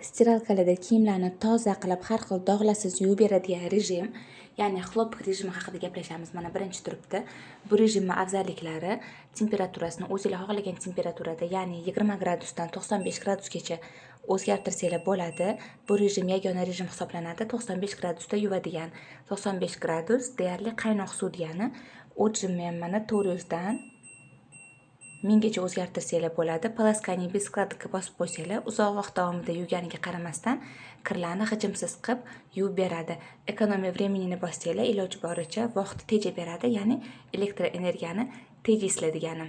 Stiralkalarda kiyimlarni toza qilib har xil dog'larsiz yuvib beradigan rejim, ya'ni xlopik rejimi haqida gaplashamiz. Mana birinchi turibdi. Bu rejimning afzalliklari: temperaturasini o'zingizlar xohlagan temperaturada, ya'ni 20 gradusdan 95 gradusgacha o'zgartirsanglar bo'ladi. Bu rejim yagona rejim hisoblanadi. 95 gradusda yuvadigan. 95 gradus deyarli qaynoq suv degani. O'chimni ham mana 400 dan 1000 gacha o'zgartirsanglar bo'ladi. Palaskani beskladka bosib qo'ysanglar, uzoq vaqt davomida yuvganiga qaramasdan kirlarni hijimsiz qilib yuvib beradi. Ekonomiya vremenini bossanglar, iloji boricha vaqtni tejab beradi, ya'ni elektr energiyani tejasizlar degani.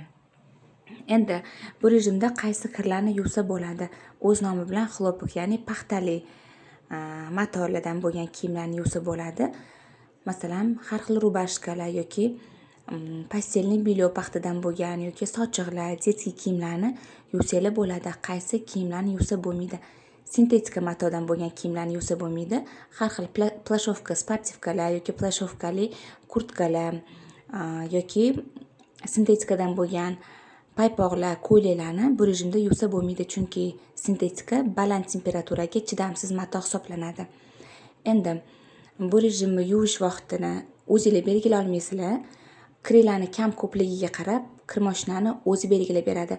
Endi bu rejimda qaysi kirlarni yuvsa bo'ladi? O'z nomi bilan xlopik, ya'ni paxtali materiallardan bo'lgan kiyimlarni yuvsa bo'ladi. Masalan, har xil rubashkalar yoki pastelni bilyo paxtadan bo'lgan yoki sochiqlar, detskiy kiyimlarni yuvsanglar bo'ladi. Qaysi kiyimlarni yuvsa bo'lmaydi? Sintetika matodan bo'lgan kiyimlarni yuvsa bo'lmaydi. Har xil plashovka, sportivkalar yoki plashovkali kurtkalar yoki sintetikadan bo'lgan paypoqlar, ko'ylaklarni bu rejimda yuvsa bo'lmaydi, chunki sintetika baland temperaturaga chidamsiz mato hisoblanadi. Endi bu rejimni yuvish vaqtini o'zingizlar belgilay olmaysizlar. Kirlarni kam ko'pligiga qarab kirmoshinani o'zi belgilab beradi.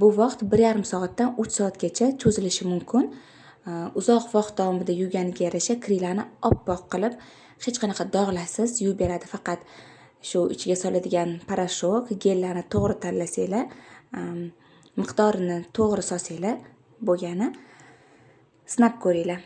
Bu vaqt 1,5 soatdan 3 soatgacha cho'zilishi mumkin. Uzoq vaqt davomida yuvganiga yarasha kirlarni oppoq qilib, hech qanaqa dog'larsiz yuvib beradi. Faqat shu ichiga soladigan parashok, gellarni to'g'ri tanlasanglar, miqdorini to'g'ri solsanglar bo'lgani. Sinab ko'ringlar.